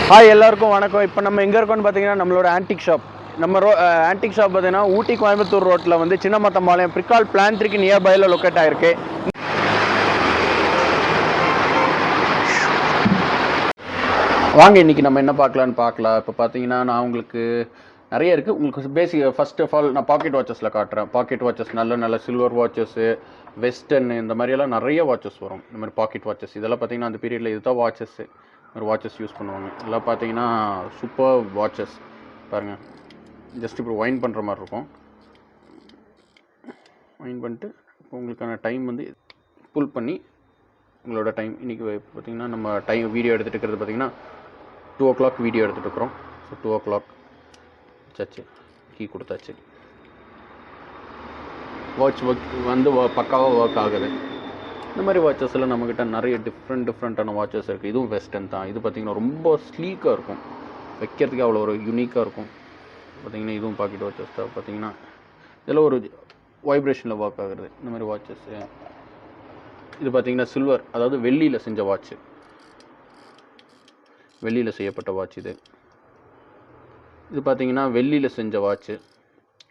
Hi எல்லாருக்கும் வணக்கம். இப்போ நம்ம எங்கே இருக்கோம்னு பார்த்தீங்கன்னா நம்மளோட ஆன்டிக் ஷாப். நம்ம ஆன்டிக் ஷாப் பார்த்தீங்கன்னா ஊட்டி கோயம்புத்தூர் ரோட்டில் வந்து சின்னமத்தம்பாளையம் பிரிக்கால் பிளான் 3க்கு நியர்பையில் லொக்கேட் ஆகிருக்கு. வாங்க இன்றைக்கி நம்ம என்ன பார்க்கலாம். இப்போ பார்த்தீங்கன்னா நான் உங்களுக்கு நிறைய இருக்குது. உங்களுக்கு பேசிக் ஃபர்ஸ்ட் ஆஃப் ஆல் நான் பாக்கெட் வாட்சஸில் காட்டுறேன். பாக்கெட் வாட்சஸ் நல்ல சில்வர் வாட்சஸ்ஸு, வெஸ்டர்ன் இந்த மாதிரியெல்லாம் நிறைய வாட்சஸ் வரும். இந்த மாதிரி பாக்கெட் வாட்சஸ் இதெல்லாம் பார்த்தீங்கன்னா அந்த பீரியடில் இதுதான் வாட்சஸ்ஸு ஒரு வாட்சஸ் யூஸ் பண்ணுவாங்க. இதெல்லாம் பார்த்தீங்கன்னா சூப்பர் வாட்சஸ் பாருங்கள். ஜஸ்ட் இப்போ வைன் பண்ணுற மாதிரி இருக்கும். வைன் பண்ணிட்டு இப்போ உங்களுக்கான டைம் வந்து புல் பண்ணி உங்களோட டைம் இன்றைக்கி பார்த்திங்கன்னா நம்ம டைம் வீடியோ எடுத்துகிட்டு இருக்கிறது பார்த்திங்கன்னா 2 o'clock வீடியோ எடுத்துகிட்டு இருக்கிறோம். ஸோ 2 o'clock வச்சாச்சு, கீ கொடுத்தாச்சு. வாட்ச் ஒர்க் வந்து பக்காவாக ஒர்க் ஆகுது. இந்த மாதிரி வாட்சஸில் நம்மக்கிட்ட நிறைய டிஃப்ரெண்ட்டான வாட்சஸ் இருக்குது. இதுவும் வெஸ்டர்ன் தான். இது பார்த்திங்கன்னா ரொம்ப ஸ்லீக்காக இருக்கும், வைக்கிறதுக்கு அவ்வளோ ஒரு யூனிக்காக இருக்கும். பார்த்திங்கன்னா இதுவும் பாக்கெட் வாட்சஸ் தான். பார்த்திங்கன்னா இதெல்லாம் ஒரு வைப்ரேஷனில் ஒர்க் ஆகுறது இந்த மாதிரி வாட்சஸ்ஸு. இது பார்த்திங்கன்னா சில்வர், அதாவது வெள்ளியில் செஞ்ச வாட்ச்சு, வெள்ளியில் செய்யப்பட்ட வாட்ச் இது. இது பார்த்திங்கன்னா வெள்ளியில் செஞ்ச வாட்ச்சு.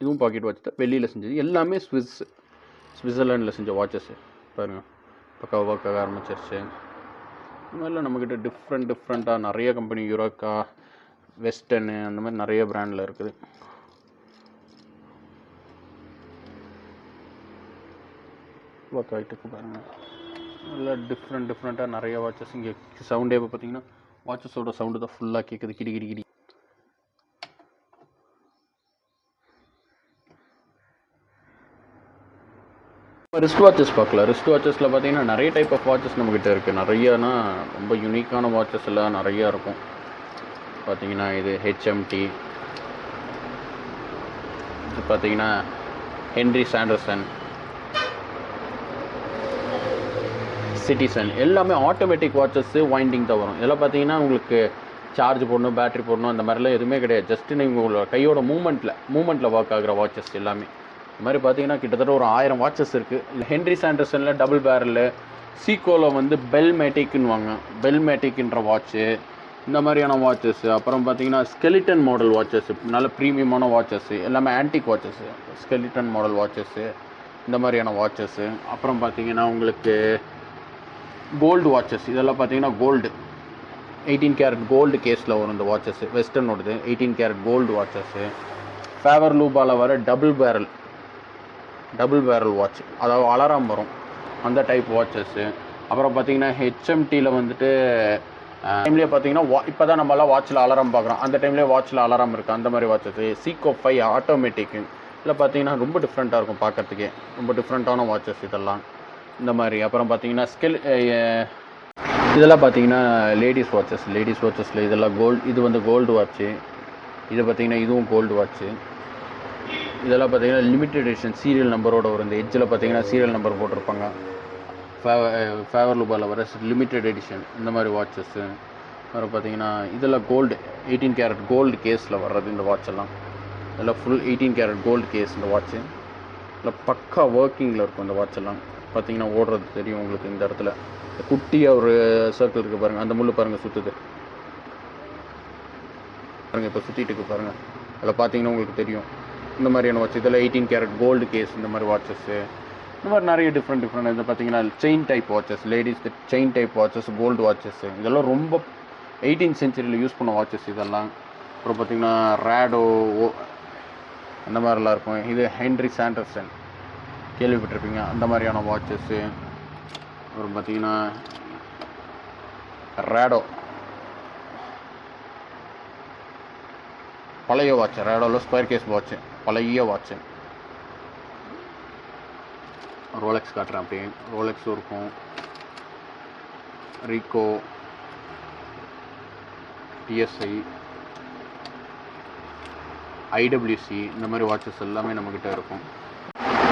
இதுவும் பாக்கெட் வாட்ச் தான், வெள்ளியில் செஞ்சது. எல்லாமே ஸ்விட்சர்லாண்டில் செஞ்ச வாட்சஸ்ஸு பாருங்கள். பக்கா ஒர்க் ஆக ஆரம்பிச்சிருச்சு. இந்த மாதிரிலாம் நம்மக்கிட்ட டிஃப்ரெண்ட்டாக நிறைய கம்பெனி, யூரோக்கா, வெஸ்டர்னு அந்த மாதிரி நிறைய பிராண்டில் இருக்குது. ஒர்க் ஆகிட்டு பாருங்கள். நல்லா டிஃப்ரெண்ட்டாக நிறைய வாட்சஸ். இங்கே சவுண்டே இப்போ பார்த்தீங்கன்னா வாட்சஸோட சவுண்டு தான் ஃபுல்லாக கேட்குது, கிடி. ரிஸ்ட் வாட்சஸ் பார்க்கலாம். ரிஸ்ட் வாட்சஸில் பார்த்தீங்கன்னா நிறைய டைப் ஆஃப் வாட்சஸ் நம்மக்கிட்ட இருக்குது. நிறையானா ரொம்ப யூனிக்கான வாட்சஸ் எல்லாம் நிறையா இருக்கும். பார்த்தீங்கன்னா இது ஹெச்எம்டி, இது பார்த்தீங்கன்னா ஹென்ரி சாண்டர்சன், சிட்டிசன், எல்லாமே ஆட்டோமேட்டிக் வாட்சஸ்ஸு, வைண்டிங் தான் வரும். இதெல்லாம் பார்த்தீங்கன்னா உங்களுக்கு சார்ஜ் போடணும், பேட்ரி போடணும் அந்த மாதிரிலாம் எதுவுமே கிடையாது. ஜஸ்ட்டு நீங்கள் உங்களோட கையோட மூமெண்ட்டில் ஒர்க் ஆகிற வாட்சஸ் எல்லாமே. இந்த மாதிரி பார்த்தீங்கன்னா கிட்டத்தட்ட ஒரு 1000 வாட்சஸ் இருக்குது. ஹென்ரி சாண்டர்சனில் டபுள் பேரலு, சீக்கோவில் வந்து பெல்மேட்டிக்னுவாங்க, பெல்மேட்டிக்ன்ற வாட்ச்சு, இந்த மாதிரியான வாட்சஸ்ஸு. அப்புறம் பார்த்தீங்கன்னா ஸ்கெலிட்டன் மாடல் வாட்சஸ்ஸு, நல்ல ப்ரீமியமான வாட்சஸ்ஸு, எல்லாமே antique watches, skeleton model watches, இந்த மாதிரியான வாட்சஸ்ஸு. அப்புறம் பார்த்தீங்கன்னா உங்களுக்கு கோல்டு வாட்சஸ், இதெல்லாம் பார்த்தீங்கன்னா கோல்டு 18 கேரட் கோல்டு கேஸில் வரும் இந்த வாட்சஸ்ஸு. வெஸ்டர்னோடது 18 கேரட் கோல்டு வாட்சஸ்ஸு. ஃபேவர் லூபாவில் வர டபுள் பேரல் வாட்ச், அதாவது அலாரம் வரும் அந்த டைப் வாட்சஸ்ஸு. அப்புறம் பார்த்தீங்கன்னா ஹெச்எம்டியில் வந்துட்டு டைம்லேயே பார்த்தீங்கன்னா இப்போ தான் நம்மளாம் வாட்சில் அலாரம் பார்க்குறோம், அந்த டைம்லேயே வாட்சில் அலாரம் இருக்குது, அந்த மாதிரி வாட்சஸ்ஸு. சீக்கோ 5 ஆட்டோமேட்டிக்கு, இதில் பார்த்தீங்கன்னா ரொம்ப டிஃப்ரெண்ட்டாக இருக்கும் பார்க்குறதுக்கே, ரொம்ப டிஃப்ரெண்ட்டான வாட்சஸ் இதெல்லாம் இந்த மாதிரி. அப்புறம் பார்த்தீங்கன்னா இதெல்லாம் பார்த்தீங்கன்னா லேடிஸ் வாட்சஸில் இதெல்லாம் இது வந்து கோல்டு வாட்ச்சு. இது பார்த்தீங்கன்னா இதுவும் கோல்டு வாட்ச்சு. இதெல்லாம் பார்த்தீங்கன்னா லிமிட்டட் எடிஷன், சீரியல் நம்பரோட வரும். இந்த எட்ஜில் பார்த்தீங்கன்னா சீரியல் நம்பர் போட்டிருப்பாங்க. ஃபேவர் லூபாவில் வர லிமிட்டட் எடிஷன் இந்த மாதிரி வாட்சஸ்ஸு. அப்புறம் பார்த்தீங்கன்னா இதெல்லாம் கோல்டு 18 கேரட் கோல்டு கேஸில் வர்றது இந்த வாட்செல்லாம். இதெல்லாம் ஃபுல் 18 கேரட் கோல்டு கேஸ் இந்த வாட்ச்சு. இல்லை பக்கா ஒர்க்கிங்கில் இருக்கும் இந்த வாட்செல்லாம். பார்த்தீங்கன்னா ஓடுறது தெரியும் உங்களுக்கு. இந்த இடத்துல குட்டியாக ஒரு சர்க்கிள் இருக்குது பாருங்கள், அந்த முள் பாருங்கள் சுற்றுது பாருங்கள், இப்போ சுற்றிட்டு இருக்குது பாருங்கள். அதில் பார்த்தீங்கன்னா உங்களுக்கு தெரியும் இந்த மாதிரியான வாட்ச். இதெல்லாம் 18 கேரட் கோல்டு கேஸ் இந்த மாதிரி வாட்சஸ்ஸு. இந்த மாதிரி நிறைய டிஃப்ரெண்ட் இதில் பார்த்தீங்கன்னா chain type watches, ladies chain type watches, gold watches. இதெல்லாம் ரொம்ப 18th centuryயில் யூஸ் பண்ண வாட்சஸ் இதெல்லாம். அப்புறம் பார்த்தீங்கன்னா ரேடோ அந்த மாதிரிலாம் இருக்கும். இது ஹென்ரி சாண்டர்சன் கேள்விப்பட்டிருப்பீங்க, அந்த மாதிரியான வாட்சஸ்ஸு. அப்புறம் பார்த்தீங்கன்னா ரேடோ பழைய வாட்ச், ரேடோவில் ஸ்கொயர் கேஸ் வாட்ச்சு, பழைய வாட்ச்சு. ரோலெக்ஸ் காட்டுறேன் அப்படியே. ரோலெக்ஸும் இருக்கும், ரீகோ, டிஎஸ்ஐ, ஐடபிள்யூசி இந்த மாதிரி வாட்சஸ் எல்லாமே நம்மக்கிட்ட இருக்கும்.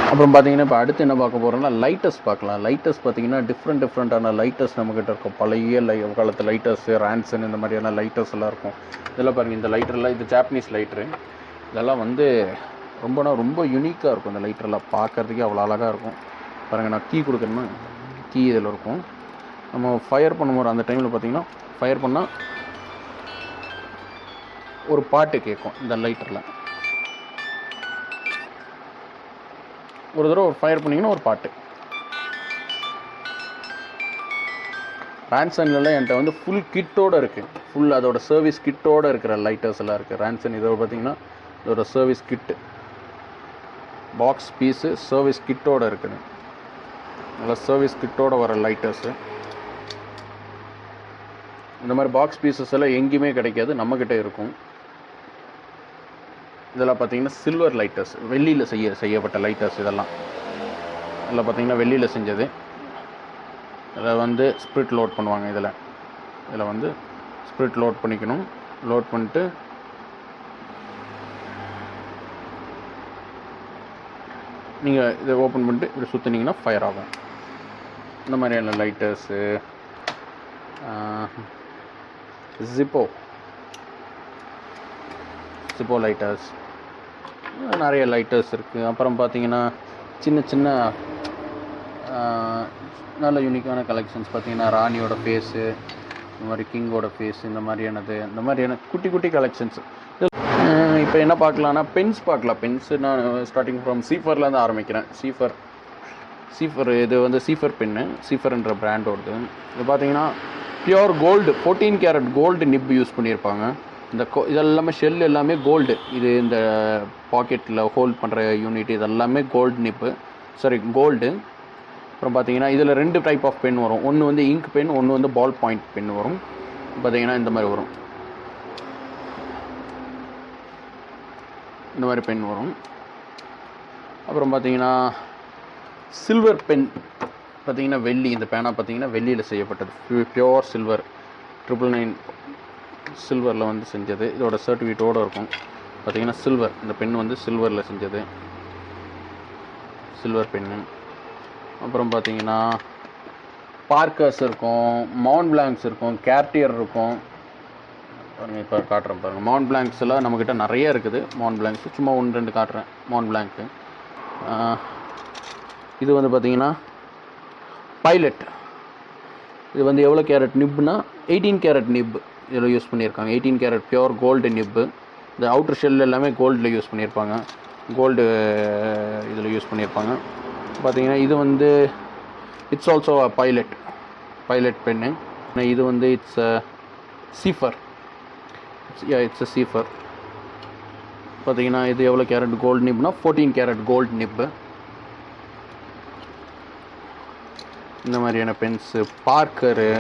அப்புறம் பார்த்தீங்கன்னா இப்போ அடுத்து என்ன பார்க்க போகிறோம்னா லைட்டர்ஸ் பார்க்கலாம். லைட்டர்ஸ் பார்த்தீங்கன்னா டிஃப்ரெண்ட்டான லைட்டர்ஸ் நம்மக்கிட்ட இருக்கும். பழைய காலத்து லைட்டர்ஸு, ரான்சன் இந்த மாதிரியான லைட்டர்ஸ் எல்லாம் இருக்கும். இதெல்லாம் பாருங்கள், இந்த லைட்டர்லாம் இது ஜாப்பனீஸ் லைட்ரு. இதெல்லாம் வந்து ரொம்ப யூனிக்காக இருக்கும். இந்த லைட்டர்லாம் பார்க்குறதுக்கே அவ்வளோ அழகாக இருக்கும் பாருங்கள். நான் கீ கொடுக்குறேன்னா கீ இதில் இருக்கும். நம்ம ஃபயர் பண்ணும்போது அந்த டைமில் பார்த்திங்கன்னா ஃபயர் பண்ணால் ஒரு பாட்டு கேட்கும் இந்த லைட்டரில். ஒரு தடவை ஒரு ஃபயர் பண்ணிங்கன்னா ஒரு பாட்டு. ரான்சன்லாம் என்கிட்ட வந்து ஃபுல் கிட்டோடு இருக்குது. ஃபுல் அதோட சர்வீஸ் கிட்டோடு இருக்கிற லைட்டர்ஸ் எல்லாம் இருக்குது ரான்சன். இதோட பார்த்திங்கன்னா இதோட சர்வீஸ் கிட்டு, பாக்ஸ் பீஸு சர்வீஸ் கிட்டோடு இருக்குது. நல்லா சர்வீஸ் கிட்டோடு வர லைட்டர்ஸு. இந்த மாதிரி பாக்ஸ் பீசஸ் எல்லாம் எங்கேயுமே கிடைக்காது, நம்மக்கிட்ட இருக்கும். இதெல்லாம் பார்த்திங்கன்னா சில்வர் லைட்டர்ஸ், வெள்ளியில் செய்யப்பட்ட லைட்டர்ஸ். இதெல்லாம் பார்த்திங்கன்னா வெள்ளியில் செஞ்சது. இதில் வந்து ஸ்பிரிட் லோட் பண்ணுவாங்க. இதில் வந்து ஸ்பிரிட் லோட் பண்ணிக்கணும். லோட் பண்ணிட்டு நீங்கள் இதை ஓப்பன் பண்ணிட்டு இப்படி சுற்றினீங்கன்னா ஃபயர் ஆகும். இந்த மாதிரியான லைட்டர்ஸு. ஜிப்போ லைட்டர்ஸ், நிறைய லைட்டர்ஸ் இருக்குது. அப்புறம் பார்த்தீங்கன்னா சின்ன நல்ல யூனிக்கான கலெக்ஷன்ஸ் பார்த்தீங்கன்னா ராணியோட ஃபேஸு, இந்த மாதிரி கிங்கோட ஃபேஸ், இந்த மாதிரியான குட்டி கலெக்ஷன்ஸ். இப்போ என்ன பார்க்கலான்னா பென்ஸ் பார்க்கலாம். பென்ஸு நான் ஸ்டார்டிங் ஃப்ரம் சீஃபர்லேருந்து ஆரம்பிக்கிறேன். சீஃபர் இது வந்து சீஃபர் பென்னு, சீஃபர்ன்ற பிராண்டோடது. இது பார்த்தீங்கன்னா pure gold, 14 carat gold nib use பண்ணியிருப்பாங்க. இதெல்லாமே ஷெல் எல்லாமே கோல்டு. இது இந்த பாக்கெட்டில் ஹோல்ட் பண்ணுற யூனிட் இதெல்லாமே கோல்டு நிப்பு, கோல்டு. அப்புறம் பார்த்தீங்கன்னா இதில் 2 டைப் ஆஃப் பென் வரும். ஒன்று வந்து இங்க் பென், ஒன்று வந்து பால் பாயிண்ட் பென் வரும். பார்த்தீங்கன்னா இந்த மாதிரி வரும், இந்த மாதிரி பென் வரும். அப்புறம் பார்த்தீங்கன்னா சில்வர் பென், பார்த்தீங்கன்னா வெள்ளி. இந்த பேனா பார்த்தீங்கன்னா வெள்ளியில் செய்யப்பட்டது, பியோர் சில்வர், 999 சில்வரில் வந்து செஞ்சது. இதோட சர்டிஃபிகேட்டோடு இருக்கும். பார்த்தீங்கன்னா சில்வர், இந்த பென் வந்து சில்வரில் செஞ்சது, சில்வர் பென்னு. அப்புறம் பார்த்தீங்கன்னா பார்க்கர்ஸ் இருக்கும், மவுண்ட் பிளாங்க்ஸ் இருக்கும், கேர்டியர் இருக்கும். பாருங்கள், இப்போ காட்டுறேன் பாருங்கள். மவுண்ட் பிளாங்க்ஸ் எல்லாம் நம்மக்கிட்ட நிறைய இருக்குது. மவுண்ட் பிளாங்க்ஸ் சும்மா 1-2 காட்டுறேன். மவுண்ட் பிளாங்க்கு இது வந்து பார்த்தீங்கன்னா பைலட். இது வந்து எவ்வளோ கேரட் நிப்னா 18 கேரட் நிப் இதில் யூஸ் பண்ணியிருக்காங்க. 18 கேரட் பியோர் கோல்டு நிப்பு. இந்த அவுட்ரு ஷெல் எல்லாமே கோல்டில் யூஸ் பண்ணியிருப்பாங்க, கோல்டு இதில் யூஸ் பண்ணியிருப்பாங்க. பார்த்தீங்கன்னா இது வந்து it's also a pilot pen. இது வந்து it's Sheaffer, it's a Sheaffer. பார்த்தீங்கன்னா இது எவ்வளோ கேரட் கோல்டு நிப்னா 14 கேரட் கோல்டு நிப்பு. இந்த மாதிரியான pens, Parker,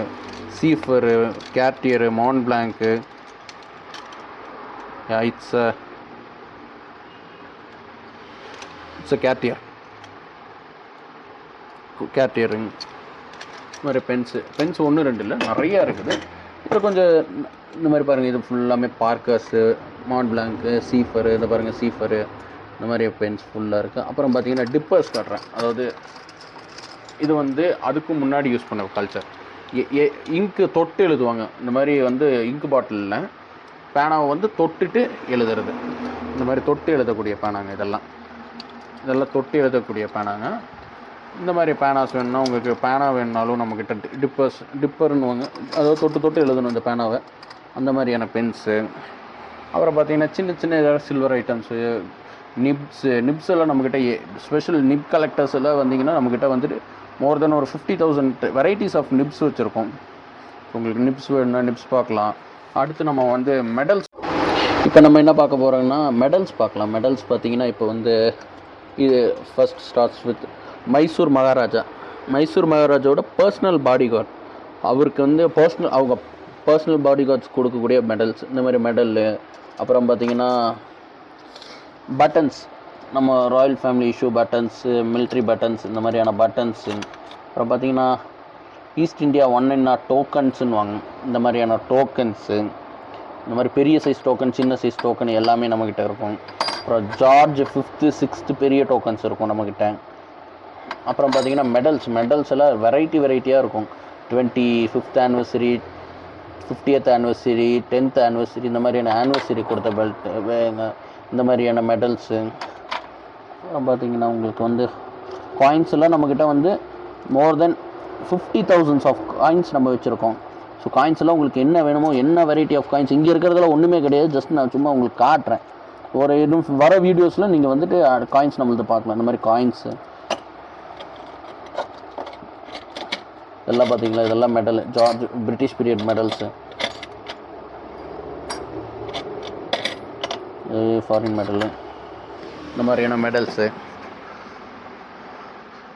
Sheaffer, Cartier, Mont Blanc. It's a கேர்டியருங்க. இந்த மாதிரி பென்ஸ் 1-2 இல்லை, நிறையா இருக்குது. இப்போ கொஞ்சம் இந்த மாதிரி பாருங்கள். இது ஃபுல்லாமே பார்க்கர்ஸு, மவுண்ட் பிளாங்க்கு, சீஃபரு. இதை பாருங்கள், சீஃபரு. இந்த மாதிரி பென்ஸ் ஃபுல்லாக இருக்குது. அப்புறம் பார்த்தீங்கன்னா டிப்பர்ஸ் காட்டுறேன். அதாவது இது வந்து அதுக்கு முன்னாடி யூஸ் பண்ண கல்ச்சர். இங்கு தொட்டு எழுதுவாங்க. இந்த மாதிரி வந்து இங்கு பாட்டிலில் பேனாவை வந்து தொட்டுட்டு எழுதுறது. இந்த மாதிரி தொட்டு எழுதக்கூடிய பேனாங்க இதெல்லாம் தொட்டு எழுதக்கூடிய பேனாங்க. இந்த மாதிரி பேனாஸ் வேணும்னா, உங்களுக்கு பேனா வேணுனாலும் நம்மக்கிட்ட டிப்பர்னுவாங்க. அதாவது தொட்டு எழுதணும் இந்த பேனாவை. அந்த மாதிரியான பென்ஸு. அப்புறம் பார்த்திங்கன்னா சின்ன ஏதாவது சில்வர் ஐட்டம்ஸு, நிப்ஸ் எல்லாம் நம்மக்கிட்ட ஸ்பெஷல் நிப் கலெக்டர்ஸ் எல்லாம் வந்தீங்கன்னா நம்மக்கிட்ட வந்துட்டு மோர் தென் ஒரு 50,000 வெரைட்டிஸ் ஆஃப் நிப்ஸ் வச்சுருக்கோம். உங்களுக்கு நிப்ஸ் வேணும்னா நிப்ஸ் பார்க்கலாம். அடுத்து நம்ம வந்து மெடல்ஸ். இப்போ நம்ம என்ன பார்க்க போகிறோம்னா மெடல்ஸ் பார்க்கலாம். மெடல்ஸ் பார்த்திங்கன்னா இப்போ வந்து இது ஃபஸ்ட் ஸ்டார்ட்ஸ் வித் மைசூர் மகாராஜாவோட பர்சனல் பாடி கார்டு. அவருக்கு வந்து அவங்க பர்சனல் பாடி கார்ட்ஸ் கொடுக்கக்கூடிய மெடல்ஸ். இந்த மாதிரி மெடல்லு. அப்புறம் பார்த்திங்கன்னா பட்டன்ஸ், நம்ம royal family issue buttons, military buttons, இந்த மாதிரியான பட்டன்ஸு. அப்புறம் பார்த்திங்கன்னா ஈஸ்ட் இந்தியா 1 டோக்கன்ஸுன்னு வாங்க. இந்த மாதிரியான டோக்கன்ஸு, இந்த மாதிரி பெரிய சைஸ் டோக்கன், சின்ன சைஸ் டோக்கன் எல்லாமே நம்மக்கிட்ட இருக்கும். அப்புறம் ஜார்ஜ் 5th 6th பெரிய டோக்கன்ஸ் இருக்கும் நம்மக்கிட்ட. அப்புறம் பார்த்திங்கன்னா மெடல்ஸ் எல்லாம் வெரைட்டியாக இருக்கும். 25th anniversary, 50th anniversary, 10th anniversary, இந்த மாதிரியான ஆனிவர்சரி கொடுத்த பெல்ட்டு, இந்த மாதிரியான மெடல்ஸு. அப்புறம் பார்த்திங்கன்னா உங்களுக்கு வந்து காயின்ஸ் எல்லாம் நம்மக்கிட்ட வந்து மோர் தென் 50,000 ஆஃப் காயின்ஸ் நம்ம வச்சுருக்கோம். ஸோ காயின்ஸ் எல்லாம் உங்களுக்கு என்ன வேணுமோ, என்ன வெரைட்டி ஆஃப் காயின்ஸ் இங்கே இருக்கிறதுல ஒன்றுமே கிடையாது. ஜஸ்ட் நான் சும்மா உங்களுக்கு காட்டுறேன். ஒரு இன்னும் வர வீடியோஸில் நீங்கள் வந்துட்டு காயின்ஸ் நம்மள்ட்ட பார்க்கலாம். இந்த மாதிரி காயின்ஸு இதெல்லாம் பார்த்தீங்களா, இதெல்லாம் medal, George British period medals, foreign medal, இந்த மாதிரியான மெடல்ஸு.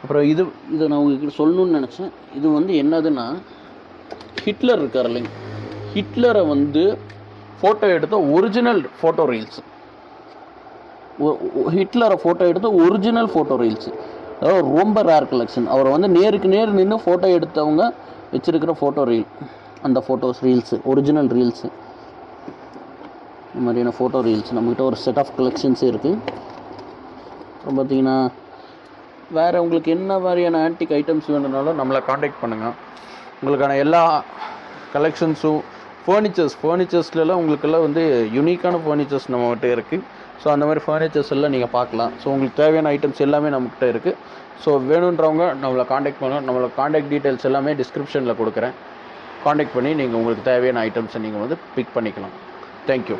அப்புறம் இதை நான் உங்களுக்கு சொல்லணும்னு நினச்சேன். இது வந்து என்னதுன்னா, ஹிட்லர் இருக்கார் இல்லைங்க, ஹிட்லரை வந்து ஃபோட்டோ எடுத்த ஒரிஜினல் ஃபோட்டோ ரீல்ஸ், ஹிட்லரை ஃபோட்டோ எடுத்த ஒரிஜினல் ஃபோட்டோ ரீல்ஸு. அதாவது ரொம்ப ரேர் கலெக்ஷன். அவரை வந்து நேருக்கு நேர் நின்று ஃபோட்டோ எடுத்தவங்க வச்சுருக்கிற ஃபோட்டோ ரீல், அந்த ஃபோட்டோஸ் ரீல்ஸு, ஒரிஜினல் ரீல்ஸு, இந்த மாதிரியான ஃபோட்டோ ரீல்ஸ் நம்மக்கிட்ட ஒரு செட் ஆஃப் கலெக்ஷன்ஸே இருக்குது. அப்புறம் பார்த்தீங்கன்னா வேறு உங்களுக்கு என்ன மாதிரியான ஆன்டிக் ஐட்டம்ஸ் வேணும்னாலும் நம்மளை காண்டாக்ட் பண்ணுங்கள். உங்களுக்கான எல்லா கலெக்ஷன்ஸும் ஃபர்னிச்சர்ஸ்லாம் உங்களுக்கெல்லாம் வந்து யூனிக்கான ஃபர்னிச்சர்ஸ் நம்மகிட்ட இருக்குது. ஸோ அந்த மாதிரி ஃபர்னிச்சர்ஸ் எல்லாம் நீங்கள் பார்க்கலாம். ஸோ உங்களுக்கு தேவையான ஐட்டம்ஸ் எல்லாமே நம்மகிட்ட இருக்குது. ஸோ வேணுன்றவங்க நம்மளை காண்டாக்ட் பண்ணுங்கள். நம்மளோட காண்டாக்ட் டீட்டெயில்ஸ் எல்லாமே டிஸ்கிரிப்ஷனில் கொடுக்குறேன். காண்டாக்ட் பண்ணி நீங்கள் உங்களுக்கு தேவையான ஐட்டம்ஸை நீங்கள் வந்து பிக் பண்ணிக்கலாம். தேங்க்யூ.